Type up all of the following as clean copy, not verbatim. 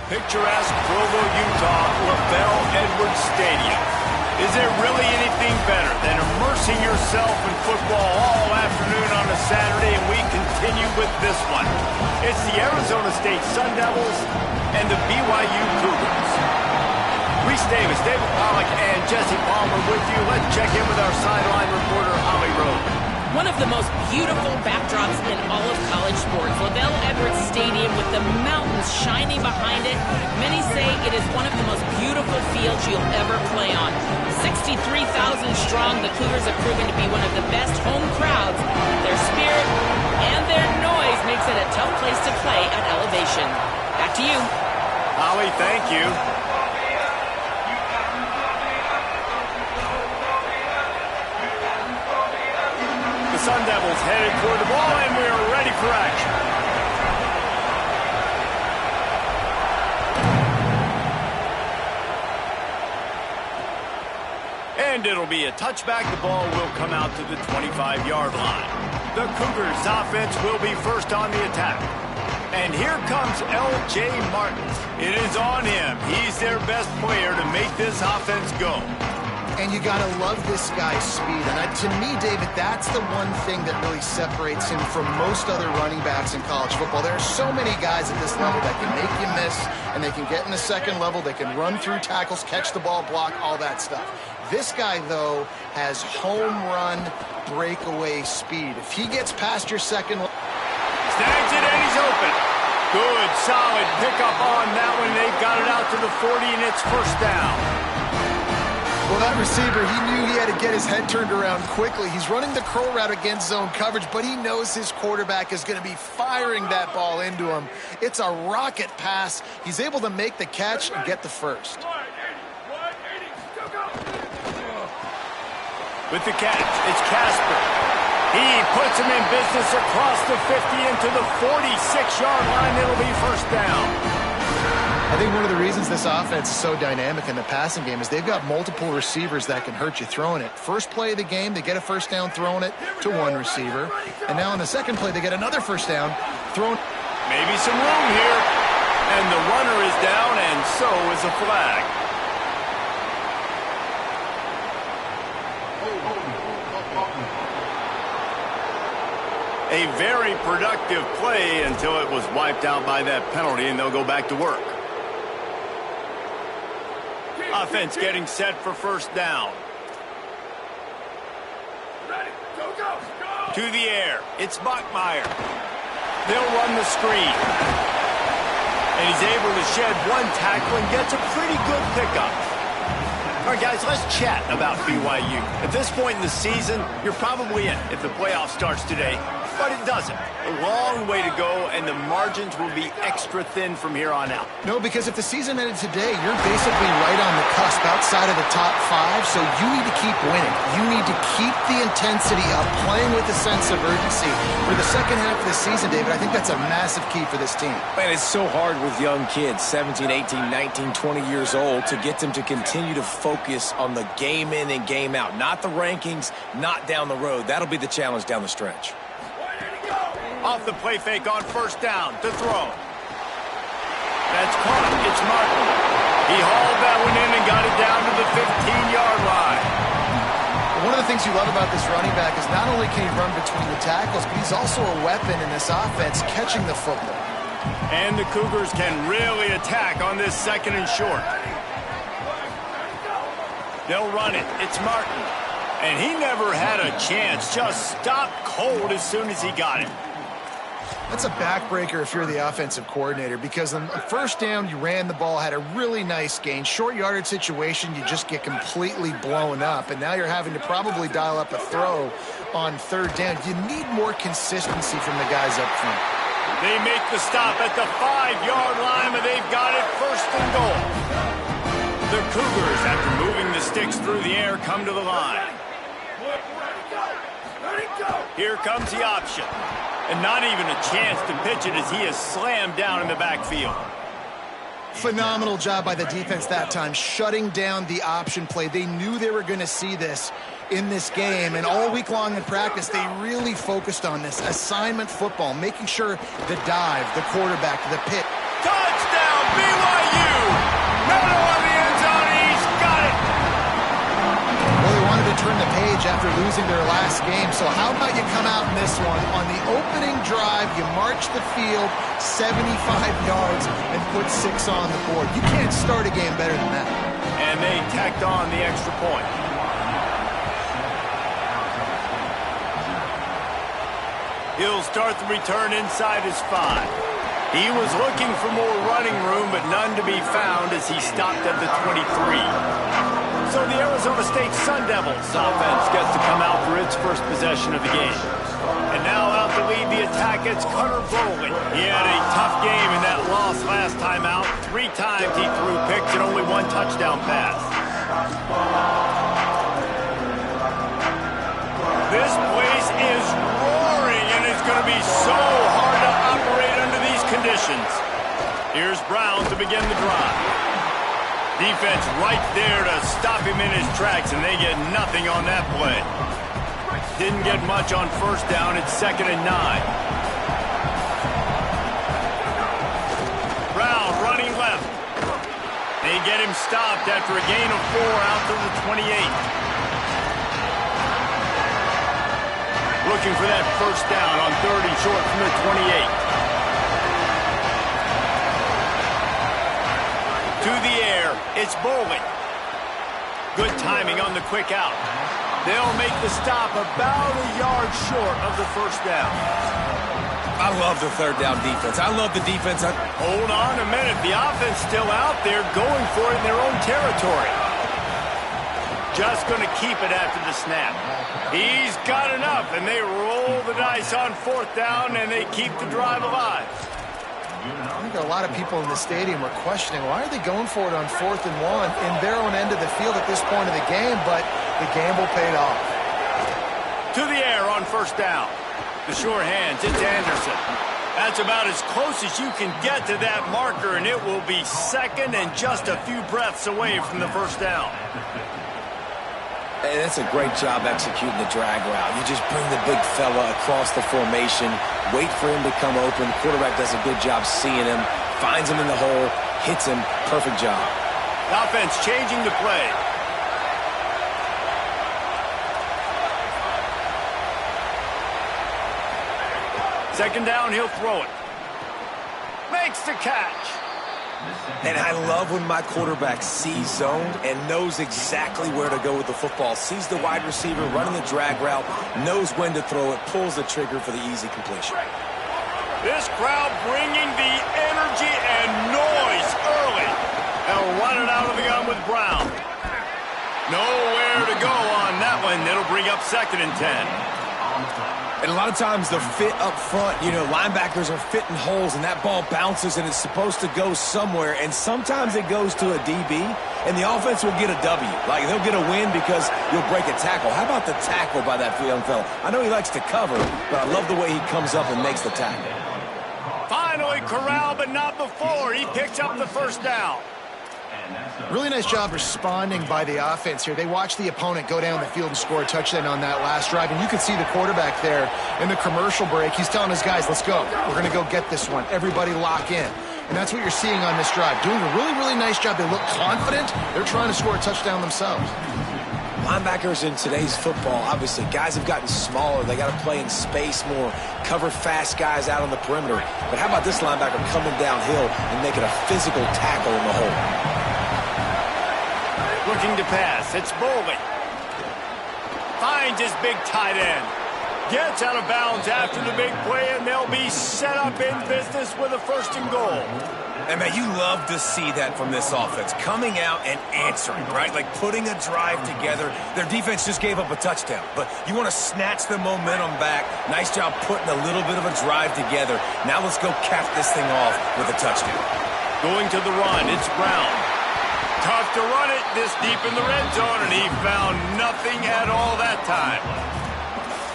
Picturesque Provo, Utah, LaBelle Edwards Stadium. Is there really anything better than immersing yourself in football all afternoon on a Saturday? And we continue with this one. It's the Arizona State Sun Devils and the BYU Cougars. Reese Davis, David Pollack, and Jesse Palmer with you. Let's check in with our sideline reporter, Holly Rowe. One of the most beautiful backdrops in all of college sports. LaBelle Edwards Stadium with the mountains shining behind it. Many say it is one of the most beautiful fields you'll ever play on. 63,000 strong, the Cougars have proven to be one of the best home crowds. Their spirit and their noise makes it a tough place to play at elevation. Back to you. Holly, thank you. The Sun Devils headed toward the ball, and we are ready for action. And it'll be a touchback. The ball will come out to the 25-yard line. The Cougars offense will be first on the attack. And here comes L.J. Martin. It is on him. He's their best player to make this offense go. And you got to love this guy's speed. And to me, David, that's the one thing that really separates him from most other running backs in college football. There are so many guys at this level that can make you miss, and they can get in the second level. They can run through tackles, catch the ball, block, all that stuff. This guy, though, has home run breakaway speed. If he gets past your second... Snags it, and he's open. Good, solid pickup on that one. They've got it out to the 40, and it's first down. Well, that receiver, he knew he had to get his head turned around quickly. He's running the curl route against zone coverage, but he knows his quarterback is going to be firing that ball into him. It's a rocket pass. He's able to make the catch and get the first. With the catch, it's Casper. He puts him in business across the 50 into the 46-yard line. It'll be first down. I think one of the reasons this offense is so dynamic in the passing game is they've got multiple receivers that can hurt you throwing it. First play of the game, they get a first down throwing it to one receiver. And now in the second play, they get another first down thrown. Maybe some room here. And the runner is down, and so is a flag. A very productive play until it was wiped out by that penalty, and they'll go back to work. Offense getting set for first down. Ready, go, go, go! To the air, it's Bachmeier. They'll run the screen. And he's able to shed one tackle and gets a pretty good pickup. All right, guys, let's chat about BYU. At this point in the season, you're probably in if the playoff starts today. But it doesn't. A long way to go, and the margins will be extra thin from here on out. No, because if the season ended today, you're basically right on the cusp outside of the top 5, so you need to keep winning. You need to keep the intensity up, playing with a sense of urgency. For the second half of the season, David, I think that's a massive key for this team. Man, it's so hard with young kids, 17, 18, 19, 20 years old, to get them to continue to focus on the game in and game out. Not the rankings, not down the road. That'll be the challenge down the stretch. Off the play fake on first down to throw. That's caught. It's Martin. He hauled that one in and got it down to the 15-yard line. One of the things you love about this running back is not only can he run between the tackles, but he's also a weapon in this offense catching the football. And the Cougars can really attack on this second and short. They'll run it. It's Martin. And he never had a chance. Just stopped cold as soon as he got it. That's a backbreaker if you're the offensive coordinator, because on first down, you ran the ball, had a really nice gain. Short yardage situation, you just get completely blown up, and now you're having to probably dial up a throw on third down. You need more consistency from the guys up front. They make the stop at the 5-yard line, but they've got it first and goal. The Cougars, after moving the sticks through the air, come to the line. Here comes the option. And not even a chance to pitch it as he is slammed down in the backfield. Phenomenal job by the defense that time, shutting down the option play. They knew they were going to see this in this game, and all week long in practice, they really focused on this assignment football, making sure the dive, the quarterback, the pitch. Touchdown, BYU! wanted to turn the page after losing their last game. So how about you come out in this one? On the opening drive, you march the field 75 yards and put 6 on the board. You can't start a game better than that. And they tacked on the extra point. He'll start the return inside his 5. He was looking for more running room, but none to be found as he stopped at the 23. So the Arizona State Sun Devils offense gets to come out for its first possession of the game. And now out to lead the attack, it's Cutter Bolin. He had a tough game in that loss last time out. 3 times he threw picks and only 1 touchdown pass. This place is roaring, and it's going to be so hard to operate under these conditions. Here's Brown to begin the drive. Defense right there to stop him in his tracks, and they get nothing on that play. Didn't get much on first down. It's 2nd and 9. Brown running left. They get him stopped after a gain of 4 out to the 28. Looking for that first down on 3rd and short from the 28. To the air, it's Bolin. Good timing on the quick out. They'll make the stop about a yard short of the first down. I love the 3rd down defense. I love the defense. Hold on a minute. The offense still out there going for it in their own territory. Just going to keep it after the snap. He's got enough, and they roll the dice on 4th down, and they keep the drive alive. I think a lot of people in the stadium were questioning, why are they going for it on 4th and 1 in their own end of the field at this point of the game, but the gamble paid off. To the air on 1st down. The sure hands, it's Anderson. That's about as close as you can get to that marker, and it will be 2nd and just a few breaths away from the 1st down. And that's a great job executing the drag route. You just bring the big fella across the formation, wait for him to come open. Quarterback does a good job seeing him, finds him in the hole, hits him. Perfect job. Offense changing the play. Second down, he'll throw it. Makes the catch. And I love when my quarterback sees zone and knows exactly where to go with the football. Sees the wide receiver running the drag route, knows when to throw it, pulls the trigger for the easy completion. This crowd bringing the energy and noise early. They'll run it out of the gun with Brown. Nowhere to go on that one. It'll bring up 2nd and 10. And a lot of times the fit up front, you know, linebackers are fitting holes and that ball bounces and it's supposed to go somewhere. And sometimes it goes to a DB and the offense will get a W. Like they'll get a win because you'll break a tackle. How about the tackle by that young fella? I know he likes to cover, but I love the way he comes up and makes the tackle. Finally corralled, but not before. He picks up the 1st down. Really nice job responding by the offense here. They watched the opponent go down the field and score a touchdown on that last drive. And you can see the quarterback there in the commercial break. He's telling his guys, let's go. We're going to go get this one. Everybody lock in. And that's what you're seeing on this drive. Doing a really, really nice job. They look confident. They're trying to score a touchdown themselves. Linebackers in today's football, obviously, guys have gotten smaller. They got to play in space more, cover fast guys out on the perimeter. But how about this linebacker coming downhill and making a physical tackle in the hole? Looking to pass. It's Bolin. Finds his big tight end. Gets out of bounds after the big play, and they'll be set up in business with a 1st and goal. And, man, you love to see that from this offense. Coming out and answering, right? Like putting a drive together. Their defense just gave up a touchdown. But you want to snatch the momentum back. Nice job putting a little bit of a drive together. Now let's go cap this thing off with a touchdown. Going to the run, it's Brown. Tough to run it this deep in the red zone, and he found nothing at all that time.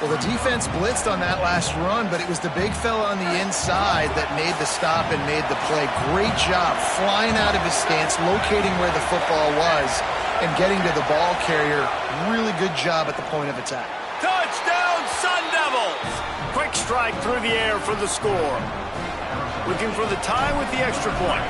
Well, the defense blitzed on that last run, but it was the big fella on the inside that made the stop and made the play. Great job flying out of his stance, locating where the football was, and getting to the ball carrier. Really good job at the point of attack. Touchdown, Sun Devils! Quick strike through the air for the score. Looking for the tie with the extra point.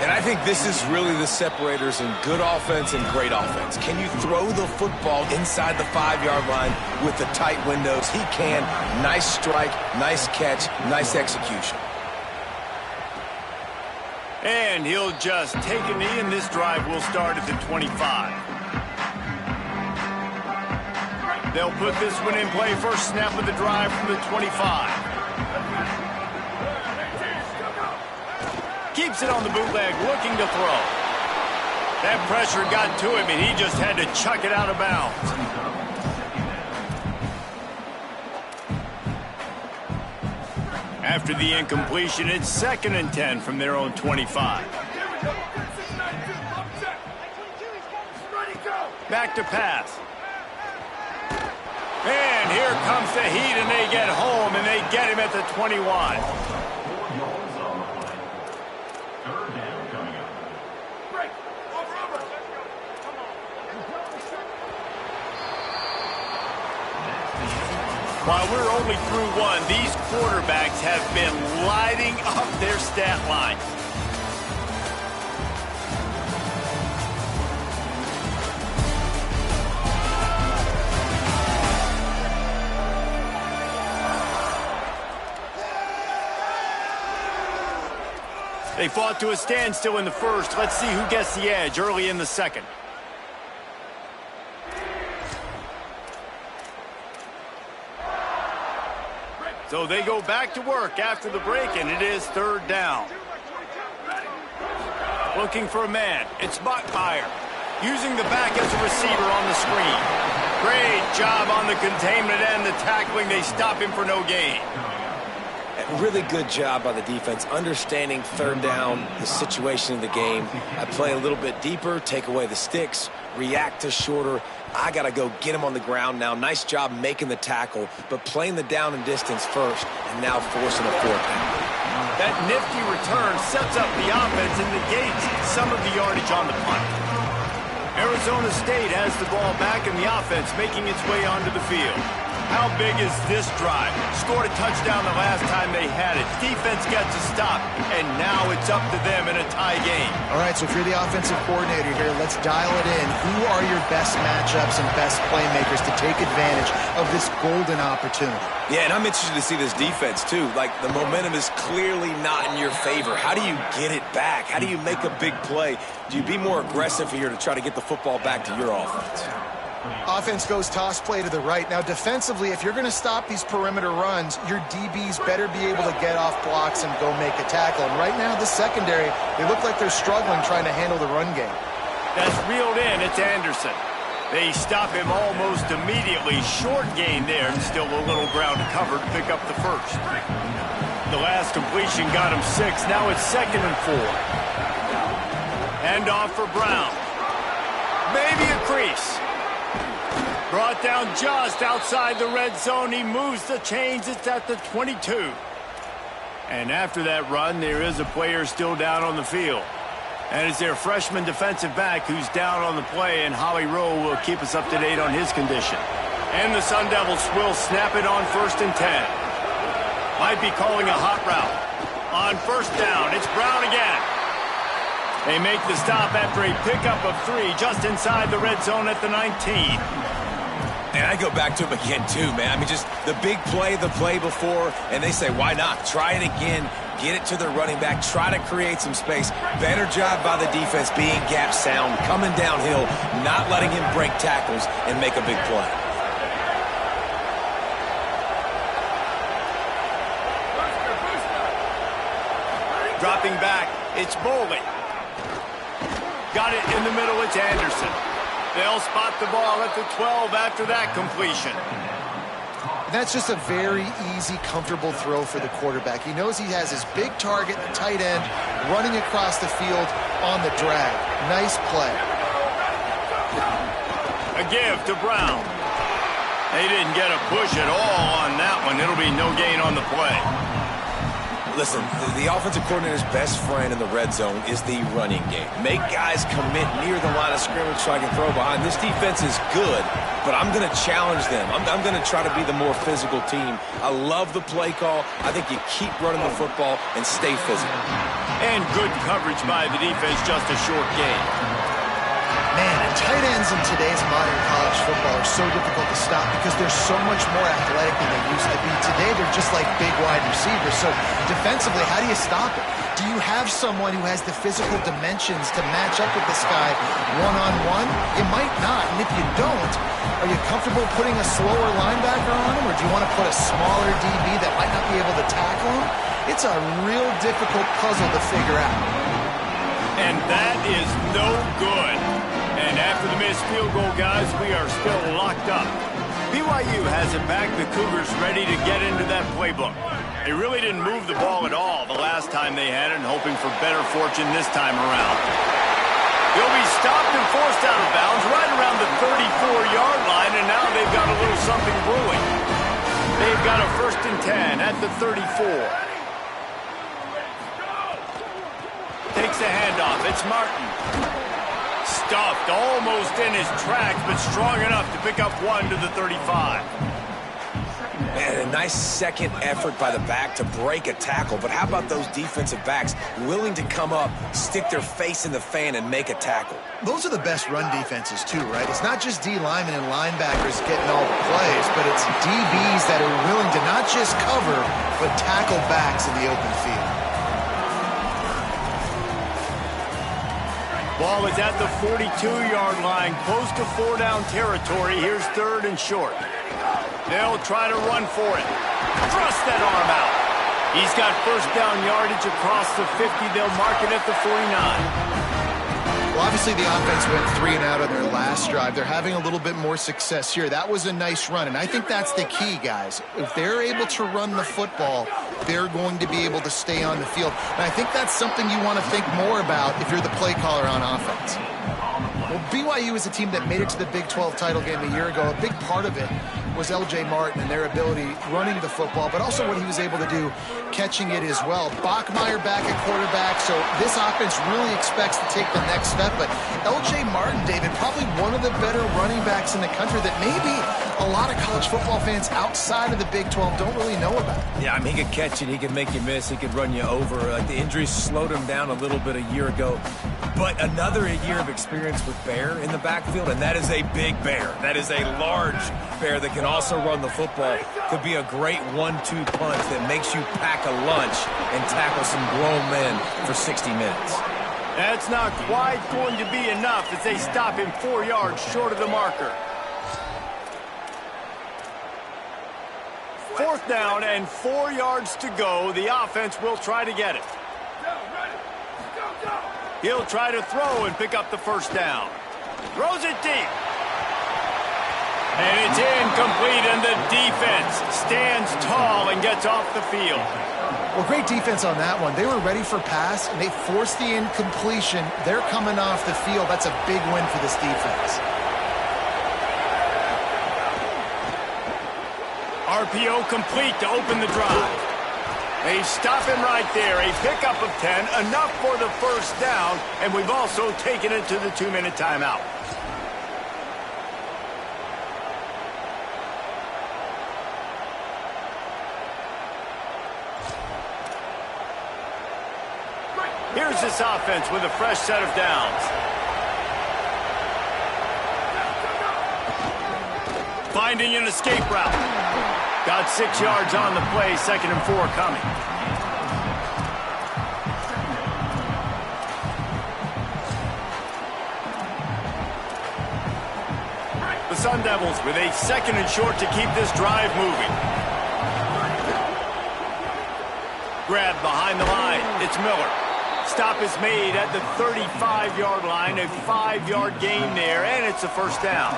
And I think this is really the separators in good offense and great offense. Can you throw the football inside the 5-yard line with the tight windows? He can. Nice strike, nice catch, nice execution. And he'll just take a knee, and this drive will start at the 25. They'll put this one in play. First snap of the drive from the 25. Keeps it on the bootleg, looking to throw. That pressure got to him, and he just had to chuck it out of bounds. After the incompletion, it's 2nd and 10 from their own 25. Back to pass. And here comes the heat, and they get home, and they get him at the 21. While we're only through one, these quarterbacks have been lighting up their stat line. They fought to a standstill in the first. Let's see who gets the edge early in the second. So they go back to work after the break, and it is 3rd down. Looking for a man. It's Bachmeier. Using the back as a receiver on the screen. Great job on the containment and the tackling. They stop him for no gain. Really good job by the defense, understanding 3rd down, the situation of the game. I play a little bit deeper, take away the sticks, react to shorter. I got to go get him on the ground now. Nice job making the tackle, but playing the down and distance first, and now forcing a 4th down. That nifty return sets up the offense and negates some of the yardage on the punt. Arizona State has the ball back, and the offense making its way onto the field. How big is this drive? Scored a touchdown the last time they had it. Defense gets a stop, and now it's up to them in a tie game. All right, so if you're the offensive coordinator here, let's dial it in. Who are your best matchups and best playmakers to take advantage of this golden opportunity? Yeah, and I'm interested to see this defense, too. Like, the momentum is clearly not in your favor. How do you get it back? How do you make a big play? Do you be more aggressive here to try to get the football back to your offense? Offense goes toss play to the right. Now, defensively, if you're going to stop these perimeter runs, your DBs better be able to get off blocks and go make a tackle. And right now, the secondary, they look like they're struggling trying to handle the run game. That's reeled in. It's Anderson. They stop him almost immediately. Short gain there, and still a little ground covered to pick up the first. The last completion got him 6. Now it's 2nd and 4. Hand off for Brown. Maybe a crease. Brought down just outside the red zone. He moves the chains. It's at the 22. And after that run, there is a player still down on the field. And it's their freshman defensive back who's down on the play, and Holly Rowe will keep us up to date on his condition. And the Sun Devils will snap it on 1st and 10. Might be calling a hot route. On 1st down, it's Brown again. They make the stop after a pickup of 3 just inside the red zone at the 19. And I go back to him again, too, man. I mean, just the big play, the play before, and they say, why not? Try it again, get it to their running back, try to create some space. Better job by the defense being gap sound, coming downhill, not letting him break tackles and make a big play. Dropping back, it's Boley. Got it in the middle, it's Anderson. They'll spot the ball at the 12 after that completion. That's just a very easy, comfortable throw for the quarterback. He knows he has his big target, the tight end, running across the field on the drag. Nice play. A give to Brown. They didn't get a push at all on that one. It'll be no gain on the play. Listen, the offensive coordinator's best friend in the red zone is the running game. Make guys commit near the line of scrimmage so I can throw behind. This defense is good, but I'm going to challenge them. I'm going to try to be the more physical team. I love the play call. I think you keep running the football and stay physical. And good coverage by the defense, just a short gain. Man, and tight ends in today's modern college football are so difficult to stop because they're so much more athletic than they used to be. Today, they're just like big wide receivers. So defensively, how do you stop it? Do you have someone who has the physical dimensions to match up with this guy one-on-one? You might not, and if you don't, are you comfortable putting a slower linebacker on him, or do you want to put a smaller DB that might not be able to tackle him? It's a real difficult puzzle to figure out. And that is no good. And after the missed field goal, guys, we are still locked up. BYU has it back. The Cougars ready to get into that playbook. They really didn't move the ball at all the last time they had it, and hoping for better fortune this time around. He'll be stopped and forced out of bounds right around the 34-yard line, and now they've got a little something brewing. They've got a 1st and 10 at the 34. Takes the handoff. It's Martin. Stuffed almost in his tracks, but strong enough to pick up 1 to the 35. And a nice second effort by the back to break a tackle. But how about those defensive backs willing to come up, stick their face in the fan, and make a tackle? Those are the best run defenses, too, right? It's not just D linemen and linebackers getting all the plays, but it's DBs that are willing to not just cover, but tackle backs in the open field. Ball is at the 42-yard line, close to 4-down territory. Here's 3rd and short. They'll try to run for it. Thrust that arm out. He's got 1st down yardage across the 50. They'll mark it at the 49. Well, obviously the offense went 3 and out on their last drive. They're having a little bit more success here. That was a nice run, and I think that's the key, guys. If they're able to run the football, they're going to be able to stay on the field. And I think that's something you want to think more about if you're the play caller on offense. Well, BYU is a team that made it to the Big 12 title game a year ago. A big part of it was L.J. Martin and their ability running the football, but also what he was able to do catching it as well. Bachmeier back at quarterback, so this offense really expects to take the next step. But L.J. Martin, David, probably one of the better running backs in the country that maybe a lot of college football fans outside of the Big 12 don't really know about. Yeah, I mean, he could catch it, he could make you miss, he could run you over. Like, the injuries slowed him down a little bit a year ago. But another year of experience with Bear in the backfield, and that is a big Bear. That is a large Bear that can also run the football. Could be a great 1-2 punch that makes you pack a lunch and tackle some grown men for 60 minutes. That's not quite going to be enough as they stop him 4 yards short of the marker. 4th down and 4 yards to go. The offense will try to get it. He'll try to throw and pick up the 1st down. Throws it deep. And it's incomplete, and the defense stands tall and gets off the field. Well, great defense on that one. They were ready for pass, and they forced the incompletion. They're coming off the field. That's a big win for this defense. RPO complete to open the drive. They stop him right there. A pickup of 10, enough for the 1st down, and we've also taken it to the 2-minute timeout. Here's this offense with a fresh set of downs. Finding an escape route. Got 6 yards on the play, 2nd and 4 coming. The Sun Devils with a 2nd and short to keep this drive moving. Grab behind the line. It's Miller. Stop is made at the 35-yard line. A 5-yard gain there, and it's a 1st down.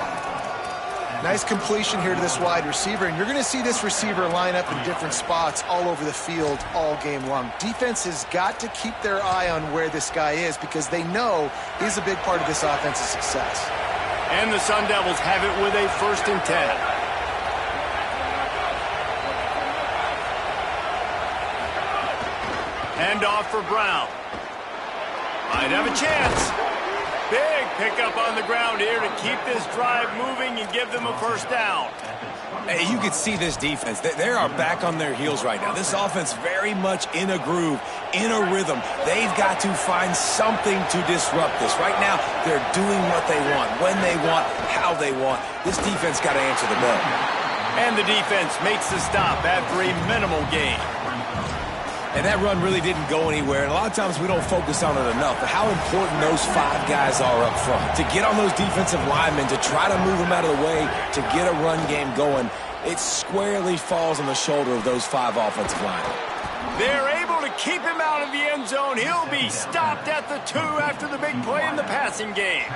Nice completion here to this wide receiver, and you're going to see this receiver line up in different spots all over the field all game long. Defense has got to keep their eye on where this guy is because they know he's a big part of this offense's success. And the Sun Devils have it with a 1st and 10. handoff for Brown. Might have a chance. Big pickup on the ground here to keep this drive moving and give them a first down. Hey, you can see this defense. They are back on their heels right now. This offense very much in a groove, in a rhythm. They've got to find something to disrupt this. Right now, they're doing what they want, when they want, how they want. This defense got to answer the bell. And the defense makes the stop after a minimal gain. And that run really didn't go anywhere. And a lot of times we don't focus on it enough. But how important those 5 guys are up front. To get on those defensive linemen, to try to move them out of the way, to get a run game going, it squarely falls on the shoulder of those 5 offensive linemen. They're able to keep him out of the end zone. He'll be stopped at the 2 after the big play in the passing game.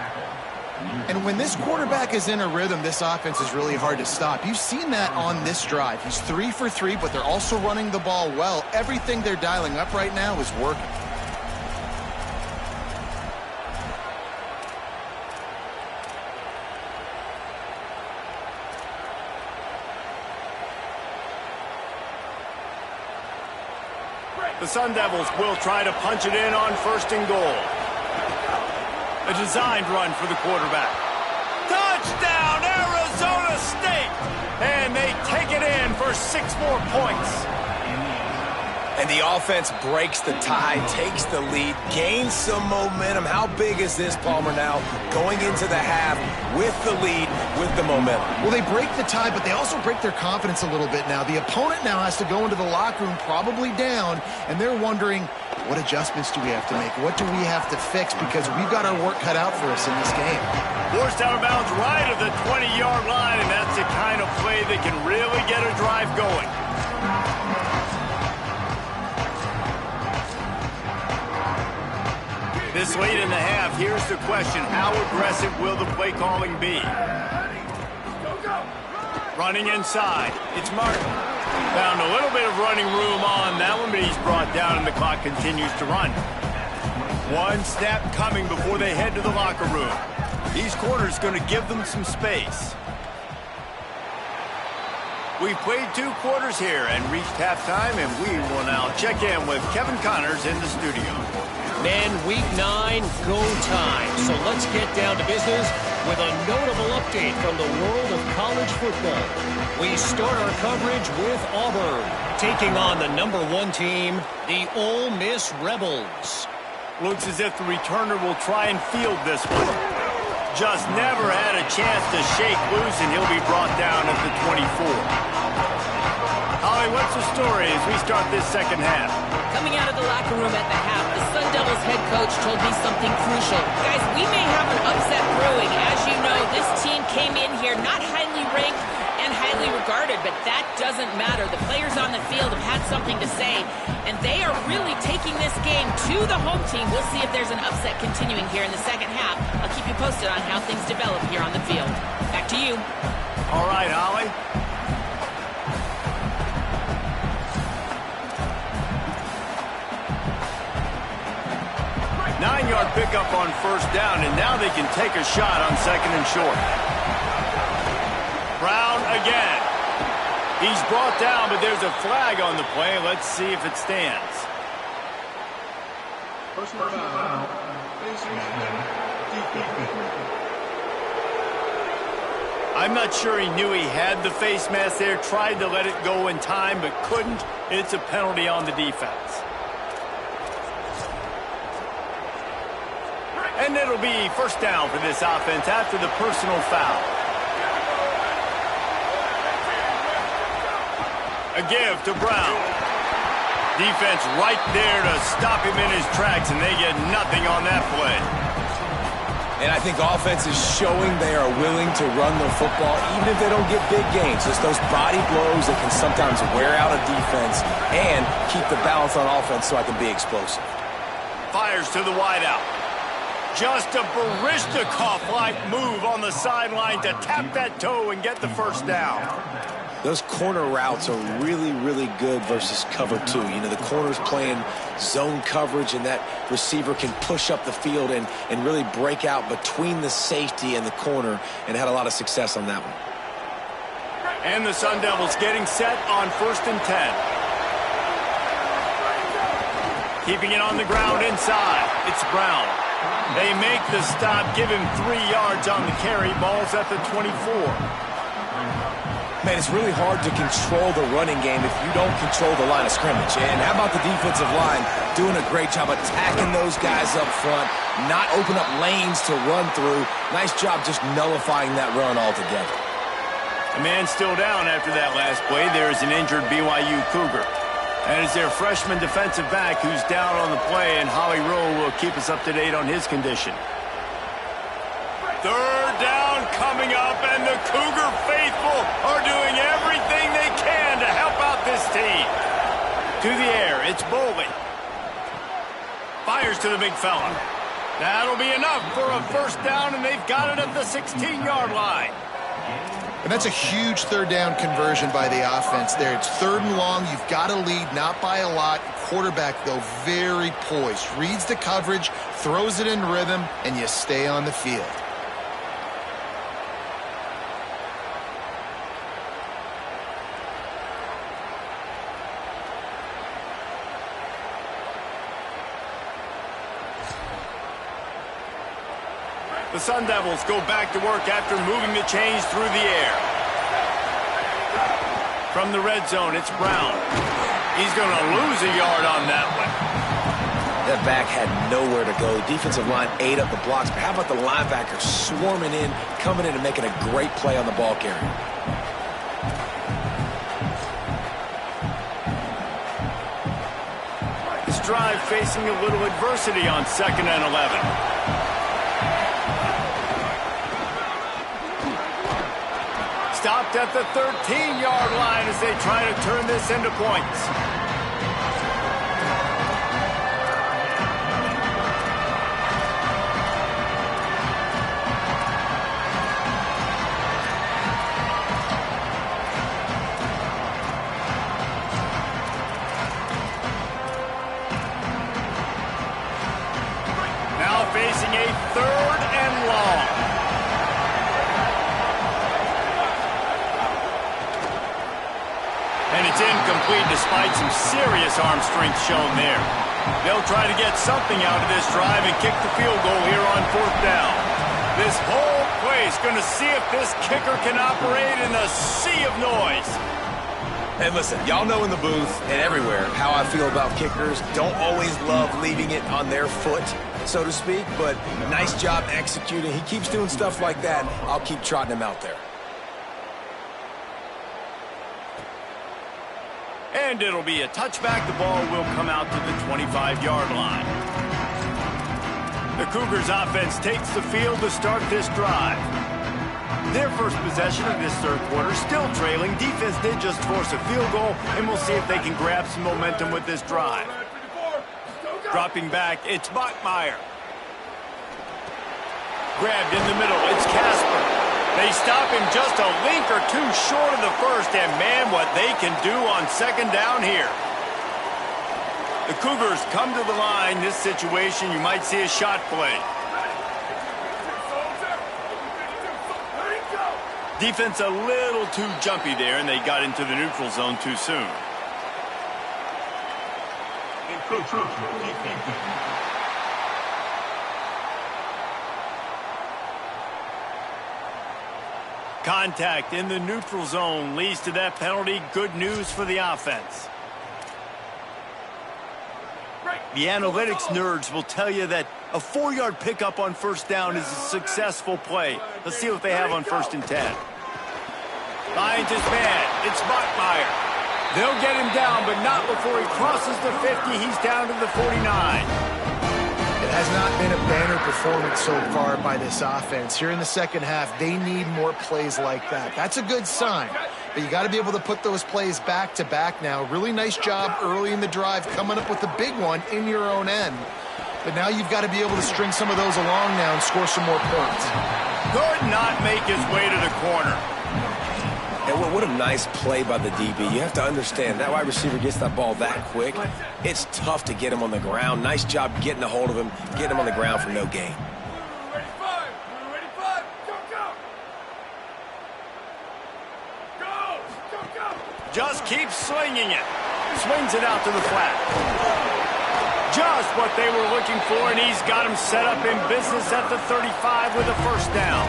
And when this quarterback is in a rhythm, this offense is really hard to stop. You've seen that on this drive. He's 3 for 3, but they're also running the ball well. Everything they're dialing up right now is working. The Sun Devils will try to punch it in on 1st and goal. A designed run for the quarterback. Touchdown, Arizona State! And they take it in for 6 more points. And the offense breaks the tie, takes the lead, gains some momentum. How big is this, Palmer, now? Going into the half with the lead, with the momentum. Well, they break the tie, but they also break their confidence a little bit now. The opponent now has to go into the locker room probably down, and they're wondering, what adjustments do we have to make? What do we have to fix? Because we've got our work cut out for us in this game. Forced out of bounds right at the 20-yard line, and that's the kind of play that can really get a drive going. This late in the half, here's the question. How aggressive will the play calling be? Running inside. It's Martin. Found a little bit of running room on that one, but he's brought down and the clock continues to run. 1 snap coming before they head to the locker room. These corners going to give them some space. We've played 2 quarters here and reached halftime, and we will now check in with Kevin Connors in the studio. Men, week 9, go time. So let's get down to business with a notable update from the world of college football. We start our coverage with Auburn, taking on the number 1 team, the Ole Miss Rebels. Looks as if the returner will try and field this one. Just never had a chance to shake loose, and he'll be brought down at the 24. Holly, what's the story as we start this second half? Coming out of the locker room at the half, the Sun Devils head coach told me something crucial. Guys, we may have an upset brewing. As you know, this team came in here not highly ranked and highly regarded, but that doesn't matter. The players on the field have had something to say, and they are really taking this game to the home team. We'll see if there's an upset continuing here in the second half. I'll keep you posted on how things develop here on the field. Back to you. All right, Holly. Nine-yard pickup on 1st down, and now they can take a shot on 2nd and short. Brown again. He's brought down, but there's a flag on the play. Let's see if it stands. Personal foul. I'm not sure he knew he had the face mask there, tried to let it go in time, but couldn't. It's a penalty on the defense. And it'll be 1st down for this offense after the personal foul. A give to Brown. Defense right there to stop him in his tracks, and they get nothing on that play. And I think offense is showing they are willing to run the football, even if they don't get big gains. Just those body blows that can sometimes wear out a defense and keep the balance on offense so I can be explosive. Fires to the wideout. Just a Baryshnikov-like move on the sideline to tap that toe and get the 1st down. Those corner routes are really, really good versus cover 2. You know, the corner's playing zone coverage, and that receiver can push up the field and really break out between the safety and the corner, and had a lot of success on that one. And the Sun Devils getting set on 1st and 10. Keeping it on the ground inside. It's Brown. They make the stop, give him 3 yards on the carry. Ball's at the 24. Man, it's really hard to control the running game if you don't control the line of scrimmage. And how about the defensive line doing a great job attacking those guys up front, not open up lanes to run through. Nice job just nullifying that run altogether. A man still down after that last play. There is an injured BYU Cougar. And it's their freshman defensive back who's down on the play, and Holly Rowe will keep us up to date on his condition. 3rd down coming up, and the Cougar faithful are doing everything they can to help out this team. To the air, it's Boley. Fires to the big fella. That'll be enough for a 1st down, and they've got it at the 16-yard line. And that's a huge 3rd down conversion by the offense there. It's 3rd and long. You've got to lead, not by a lot. Quarterback, though, very poised. Reads the coverage, throws it in rhythm, and you stay on the field. The Sun Devils go back to work after moving the chains through the air. From the red zone, it's Brown. He's going to lose a yard on that one. That back had nowhere to go. Defensive line ate up the blocks, but how about the linebacker swarming in, coming in and making a great play on the ball carrier? This drive facing a little adversity on 2nd and 11. Stopped at the 13-yard line as they try to turn this into points. Now facing a 3rd and long. And it's incomplete despite some serious arm strength shown there. They'll try to get something out of this drive and kick the field goal here on 4th down. This whole place going to see if this kicker can operate in the sea of noise. And listen, y'all know in the booth and everywhere how I feel about kickers. Don't always love leaving it on their foot, so to speak, but nice job executing. He keeps doing stuff like that. I'll keep trotting him out there. And it'll be a touchback. The ball will come out to the 25-yard line. The Cougars offense takes the field to start this drive. Their first possession of this 3rd quarter, still trailing. Defense did just force a field goal, and we'll see if they can grab some momentum with this drive. Dropping back, it's Bachmeier. Grabbed in the middle, it's Casper. They stop him just a link or two short of the 1st, and man, what they can do on 2nd down here. The Cougars come to the line. This situation, you might see a shot play. Defense a little too jumpy there, and they got into the neutral zone too soon. Contact in the neutral zone leads to that penalty. Good news for the offense. The analytics nerds will tell you that a 4-yard pickup on 1st down is a successful play. Let's see what they have on 1st and 10. Finds his man. It's Bachmeier. They'll get him down, but not before he crosses the 50. He's down to the 49. It has not been a banner performance so far by this offense. Here in the 2nd half, they need more plays like that. That's a good sign, but you got to be able to put those plays back to back now. Really nice job early in the drive coming up with the big one in your own end. But now you've got to be able to string some of those along now and score some more points. Could not make his way to the corner. And what a nice play by the DB. You have to understand, that wide receiver gets that ball that quick. It's tough to get him on the ground. Nice job getting a hold of him, getting him on the ground for no gain. Ready, 5. Ready, 5. Go. Just keeps swinging it. Swings it out to the flat. just what they were looking for, and he's got him set up in business at the 35 with a first down.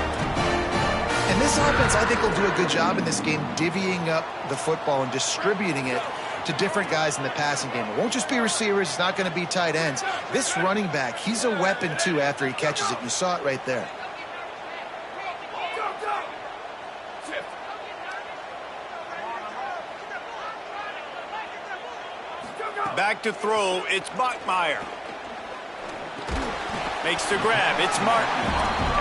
And this offense, I think, will do a good job in this game divvying up the football and distributing it to different guys in the passing game. It won't just be receivers. It's not going to be tight ends. This running back, he's a weapon, too, after he catches it. You saw it right there. Back to throw, it's Bachmeier. Makes the grab, it's Martin.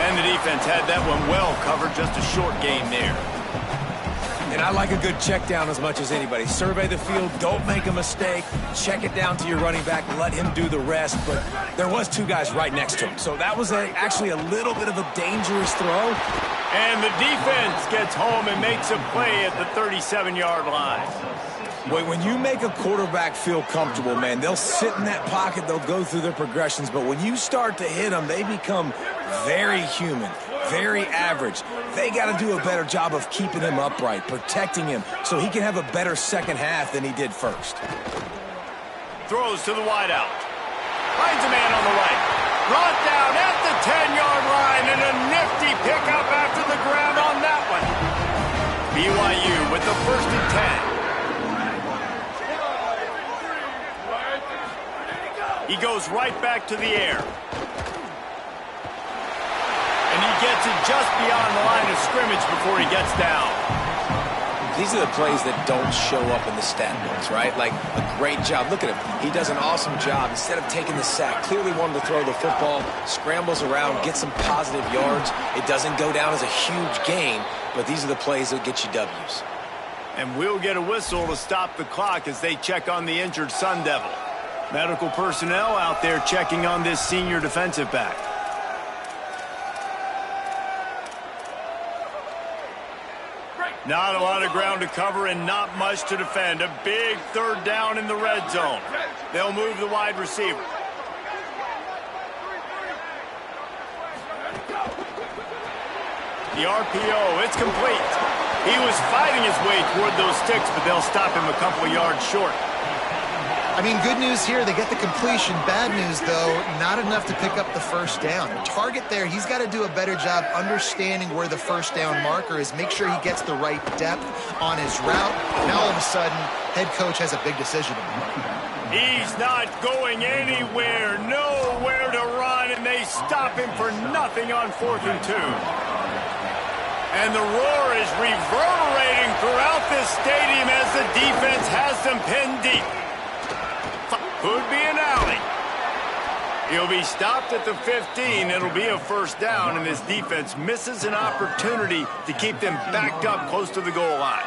And the defense had that one well covered, just a short gain there. And I like a good check down as much as anybody. Survey the field, don't make a mistake, check it down to your running back, let him do the rest. But there was two guys right next to him, so that was actually a little bit of a dangerous throw. And the defense gets home and makes a play at the 37-yard line. When you make a quarterback feel comfortable, man, they'll sit in that pocket, they'll go through their progressions, but when you start to hit them, they become very human, very average. They got to do a better job of keeping him upright, protecting him, so he can have a better second half than he did first. Throws to the wideout. Finds a man on the right. Brought down at the 10-yard line, and a nifty pickup after the grab on that one. BYU with the first and 10. He goes right back to the air. And he gets it just beyond the line of scrimmage before he gets down. These are the plays that don't show up in the stat books, right? Like a great job. Look at him. He does an awesome job. Instead of taking the sack, clearly wanted to throw the football, scrambles around, gets some positive yards. It doesn't go down as a huge gain, but these are the plays that get you W's. And we'll get a whistle to stop the clock as they check on the injured Sun Devil. Medical personnel out there checking on this senior defensive back. Not a lot of ground to cover and not much to defend. A big third down in the red zone. They'll move the wide receiver. The RPO, it's complete. He was fighting his way toward those sticks, but they'll stop him a couple of yards short. I mean, good news here, they get the completion. Bad news, though, not enough to pick up the first down. The target there, he's got to do a better job understanding where the first down marker is, make sure he gets the right depth on his route. Now, all of a sudden, head coach has a big decision to make. He's not going anywhere, nowhere to run, and they stop him for nothing on 4th and 2. And the roar is reverberating throughout this stadium as the defense has them pinned deep. Could be an alley. He'll be stopped at the 15. It'll be a first down, and this defense misses an opportunity to keep them backed up close to the goal line.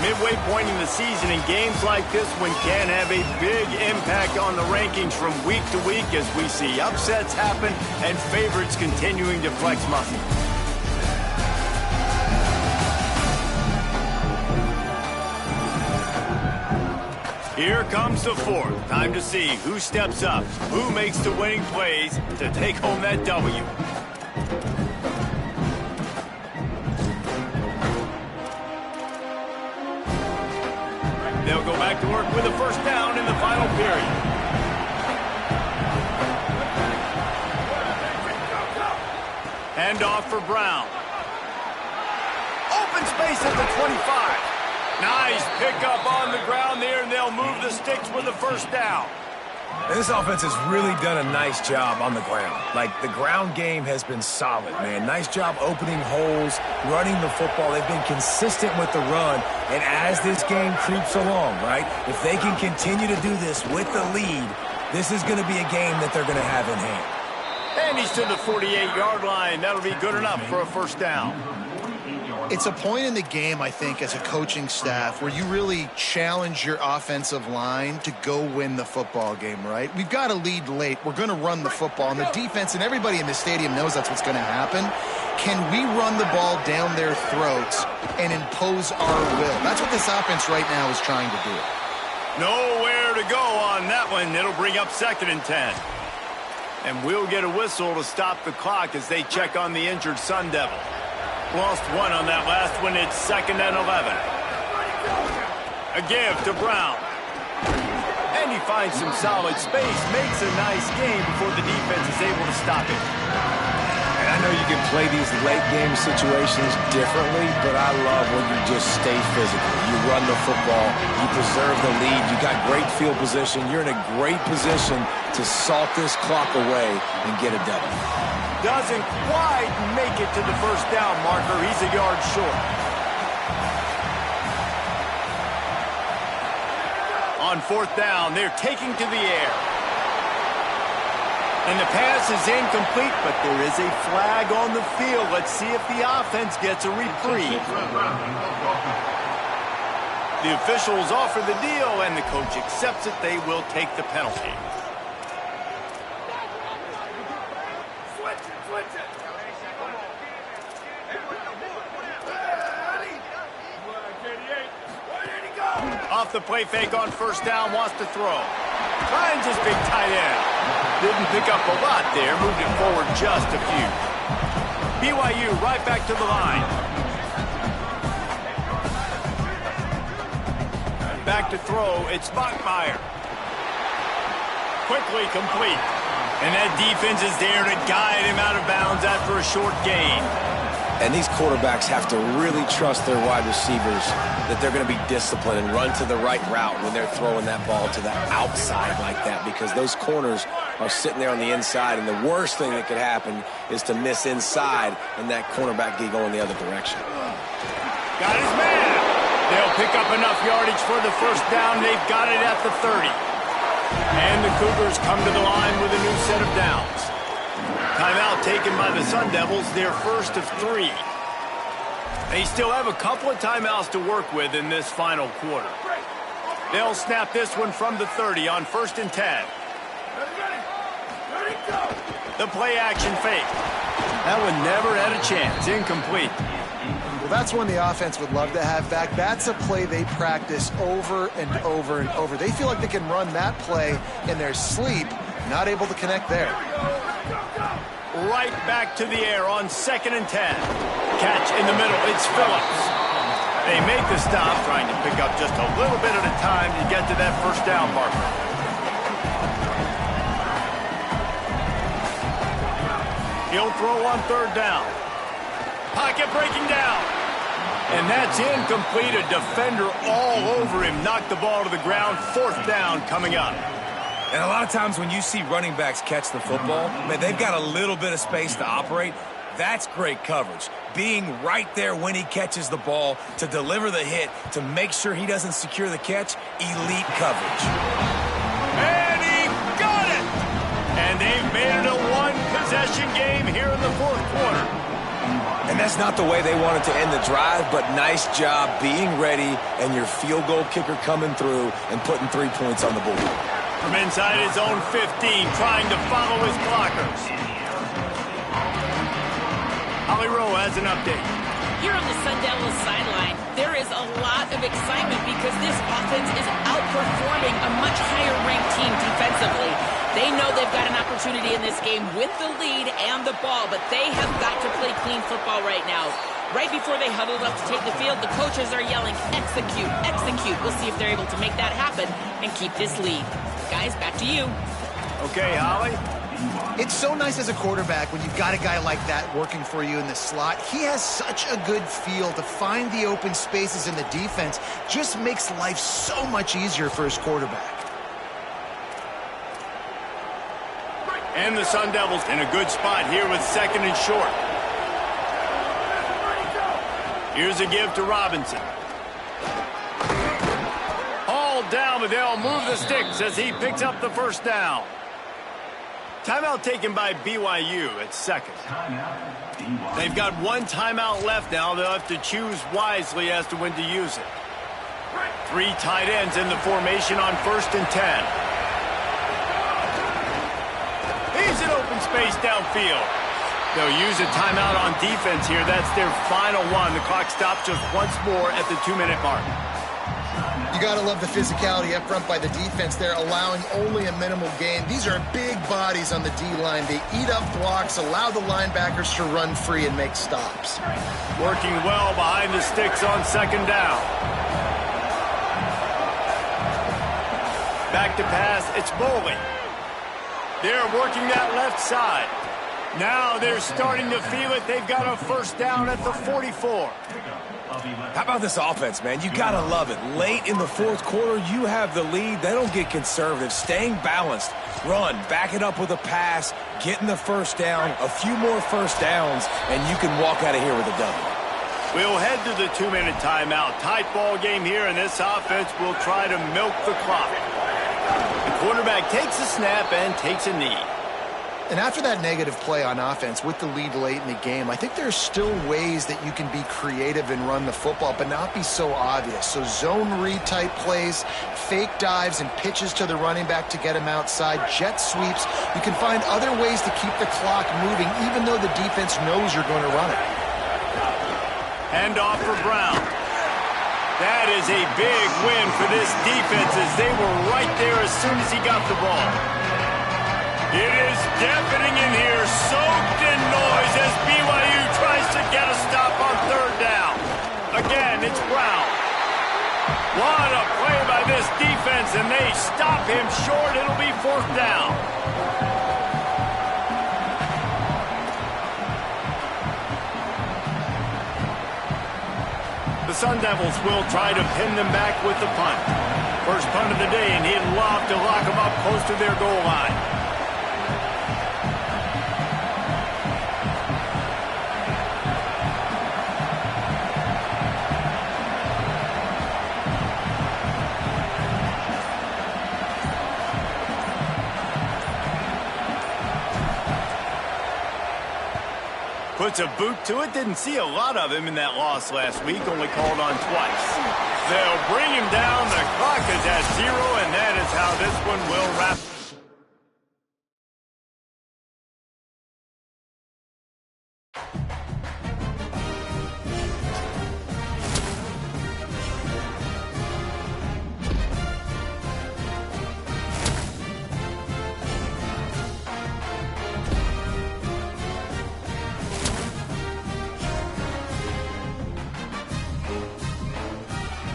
Midway point in the season, in games like this one can have a big impact on the rankings from week to week as we see upsets happen and favorites continuing to flex muscle. Here comes the fourth. Time to see who steps up, who makes the winning plays to take home that W. They'll go back to work with a first down in the final period. Hand off for Brown. Open space at the 25. Nice pickup on the ground there, and they'll move the sticks with a first down. And this offense has really done a nice job on the ground. Like, the ground game has been solid, man. Nice job opening holes, running the football. They've been consistent with the run. And as this game creeps along, right, if they can continue to do this with the lead, this is going to be a game that they're going to have in hand. And he's to the 48-yard line. That'll be good enough for a first down. It's a point in the game, I think, as a coaching staff where you really challenge your offensive line to go win the football game, right? We've got to lead late. We're going to run the football. And the defense and everybody in the stadium knows that's what's going to happen. Can we run the ball down their throats and impose our will? That's what this offense right now is trying to do. Nowhere to go on that one. It'll bring up 2nd and 10. And we'll get a whistle to stop the clock as they check on the injured Sun Devil. Lost one on that last one. It's 2nd and 11. A give to Brown. And And he finds some solid space, makes a nice game before the defense is able to stop it. And I know you can play these late-game situations differently, but I love when you just stay physical. You run the football, you preserve the lead, you got great field position, you're in a great position to salt this clock away and get a W. Doesn't quite make it to the first down marker. He's a yard short. On fourth down, they're taking to the air. And the pass is incomplete, but there is a flag on the field. Let's see if the offense gets a reprieve. The officials offer the deal, and the coach accepts it. They will take the penalty. Off the play fake on first down, wants to throw. Finds his big tight end. Didn't pick up a lot there, moved it forward just a few. BYU right back to the line. Back to throw, it's Bachmeier. Quickly complete. And that defense is there to guide him out of bounds after a short gain. And these quarterbacks have to really trust their wide receivers that they're going to be disciplined and run to the right route when they're throwing that ball to the outside like that, because those corners are sitting there on the inside, and the worst thing that could happen is to miss inside and that cornerback get going the other direction. Got his man. They'll pick up enough yardage for the first down. They've got it at the 30. And the Cougars come to the line with a new set of downs. Timeout taken by the Sun Devils, their first of 3. They still have a couple of timeouts to work with in this final quarter. They'll snap this one from the 30 on 1st and 10. The play action fake. That one never had a chance. Incomplete. Well, that's one the offense would love to have back. That's a play they practice over and over and over. They feel like they can run that play in their sleep, not able to connect there. Right back to the air on 2nd and 10. Catch in the middle, it's Phillips. They make the stop, trying to pick up just a little bit at a time to get to that first down marker. He'll throw on 3rd down. Pocket breaking down. And that's incomplete. A defender all over him. Knocked the ball to the ground. 4th down coming up. And a lot of times when you see running backs catch the football, man, they've got a little bit of space to operate. That's great coverage. Being right there when he catches the ball to deliver the hit, to make sure he doesn't secure the catch, elite coverage. And he got it! And they've made it a one-possession game here in the 4th quarter. And that's not the way they wanted to end the drive, but nice job being ready and your field goal kicker coming through and putting 3 points on the board. From inside his own 15, trying to follow his blockers. Holly Rowe has an update. Here on the Sun Devils sideline, there is a lot of excitement because this offense is outperforming a much higher-ranked team defensively. They know they've got an opportunity in this game with the lead and the ball, but they have got to play clean football right now. Right before they huddled up to take the field, the coaches are yelling, execute, execute. We'll see if they're able to make that happen and keep this lead. Guys, back to you. Okay, Holly. It's so nice as a quarterback when you've got a guy like that working for you in the slot. He has such a good feel to find the open spaces in the defense. Just makes life so much easier for his quarterback. And the Sun Devils in a good spot here with 2nd and short. Here's a give to Robinson. Hauled down, but they'll move the sticks as he picks up the first down. Timeout taken by BYU at 2nd. They've got one timeout left now. They'll have to choose wisely as to when to use it. 3 tight ends in the formation on 1st and 10. He's in open space downfield. They'll use a timeout on defense here. That's their final one. The clock stops just once more at the 2-minute mark. You got to love the physicality up front by the defense. They're allowing only a minimal gain. These are big bodies on the D-line. They eat up blocks, allow the linebackers to run free and make stops. Working well behind the sticks on 2nd down. Back to pass, it's Boley. They're working that left side. Now they're starting to feel it. They've got a first down at the 44. How about this offense, man? You got to love it. Late in the fourth quarter, you have the lead. They don't get conservative. Staying balanced. Run, back it up with a pass, getting the first down, a few more first downs, and you can walk out of here with a W. We'll head to the 2-minute timeout. Tight ball game here, and this offense will try to milk the clock. The quarterback takes a snap and takes a knee. And after that negative play on offense with the lead late in the game, I think there's still ways that you can be creative and run the football, but not be so obvious. So zone read type plays, fake dives and pitches to the running back to get him outside, jet sweeps. You can find other ways to keep the clock moving, even though the defense knows you're going to run it. Hand off for Brown. That is a big win for this defense as they were right there as soon as he got the ball. It is deafening in here, soaked in noise as BYU tries to get a stop on third down. Again, it's Brown. What a play by this defense, and they stop him short. It'll be fourth down. The Sun Devils will try to pin them back with the punt. First punt of the day, and he'd love to lock them up close to their goal line. Puts a boot to it. Didn't see a lot of him in that loss last week. Only called on twice. They'll bring him down. The clock is at 0, and that is how this one will wrap.